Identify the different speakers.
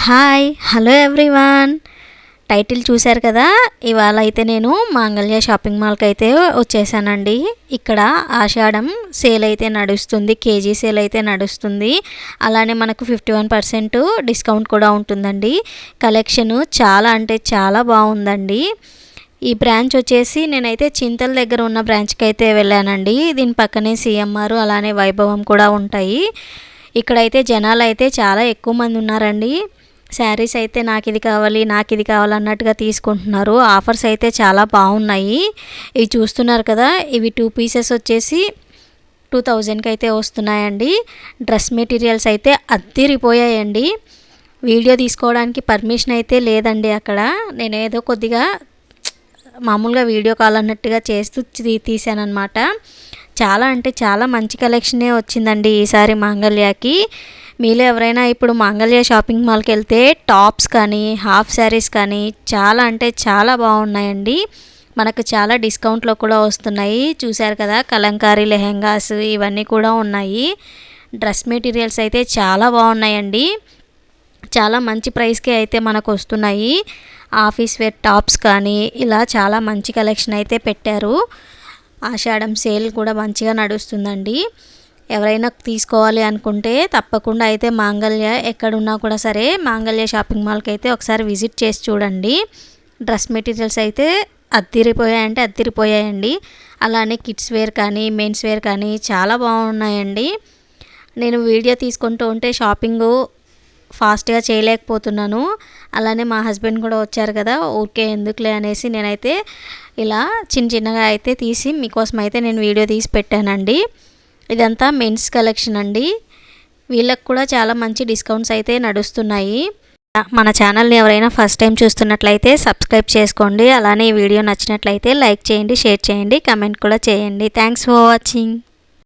Speaker 1: Hi hello everyone. Title చూశారు కదా. ఇవాళ అయితే నేను మాంగళ్య షాపింగ్ మాల్కి అయితే వచ్చేసానండి. ఇక్కడ ఆషాఢం సేల్ అయితే నడుస్తుంది, కేజీ సేల్ అయితే నడుస్తుంది. అలానే మనకు 51% డిస్కౌంట్ కూడా ఉంటుందండి. కలెక్షన్ చాలా అంటే చాలా బాగుందండి. ఈ బ్రాంచ్ వచ్చేసి నేనైతే చింతల దగ్గర ఉన్న బ్రాంచ్కి అయితే వెళ్ళానండి. దీని పక్కనే సిఎంఆర్ అలానే వైభవం కూడా ఉంటాయి. ఇక్కడైతే జనాలు అయితే చాలా ఎక్కువ మంది ఉన్నారండి. శారీస్ అయితే నాకు ఇది కావాలి అన్నట్టుగా తీసుకుంటున్నారు. ఆఫర్స్ అయితే చాలా బాగున్నాయి. ఇవి చూస్తున్నారు కదా, ఇవి 2 పీసెస్ వచ్చేసి 2000కి అయితే వస్తున్నాయండి. డ్రెస్ మెటీరియల్స్ అయితే అద్దిరిపోయాయండి. వీడియో తీసుకోవడానికి పర్మిషన్ అయితే లేదండి. అక్కడ నేను ఏదో కొద్దిగా మామూలుగా వీడియో కాల్ అన్నట్టుగా చేస్తూ తీసానమాట. చాలా అంటే చాలా మంచి కలెక్షనే వచ్చిందండి ఈసారి మాంగళ్యకి. మీలో ఎవరైనా ఇప్పుడు మాంగళ్య షాపింగ్ మాల్కి వెళ్తే టాప్స్ కానీ హాఫ్ శారీస్ కానీ చాలా అంటే చాలా బాగున్నాయండి. మనకు చాలా డిస్కౌంట్లో కూడా వస్తున్నాయి. చూశారు కదా, కలంకారీ లెహెంగాస్ ఇవన్నీ కూడా ఉన్నాయి. డ్రెస్ మెటీరియల్స్ అయితే చాలా బాగున్నాయండి. చాలా మంచి ప్రైస్కే అయితే మనకు వస్తున్నాయి. ఆఫీస్ వేర్ టాప్స్ కానీ ఇలా చాలా మంచి కలెక్షన్ అయితే పెట్టారు. ఆషాఢం సేల్ కూడా మంచిగా నడుస్తుందండి. ఎవరైనా తీసుకోవాలి అనుకుంటే తప్పకుండా అయితే మాంగళ్య ఎక్కడున్నా కూడా సరే మాంగళ్య షాపింగ్ మాల్కి అయితే ఒకసారి విజిట్ చేసి చూడండి. డ్రెస్ మెటీరియల్స్ అయితే అద్దిరిపోయాయండి. అలానే కిడ్స్ వేర్ కానీ మెన్స్ వేర్ కానీ చాలా బాగున్నాయండి. నేను వీడియో తీసుకుంటూ ఉంటే షాపింగు ఫాస్ట్గా చేయలేకపోతున్నాను. అలానే మా హస్బెండ్ కూడా వచ్చారు కదా, ఊరికే ఎందుకులే అనేసి నేనైతే ఇలా చిన్నగా అయితే తీసి మీకోసం అయితే నేను వీడియో తీసి పెట్టానండి. ఇదంతా మెన్స్ కలెక్షన్ అండి. వీళ్ళకి కూడా చాలా మంచి డిస్కౌంట్స్ అయితే నడుస్తున్నాయి. మన ఛానల్ని ఎవరైనా ఫస్ట్ టైం చూస్తున్నట్లయితే సబ్స్క్రైబ్ చేసుకోండి. అలానే ఈ వీడియో నచ్చినట్లయితే లైక్ చేయండి, షేర్ చేయండి, కమెంట్ కూడా చేయండి. Thanks for watching.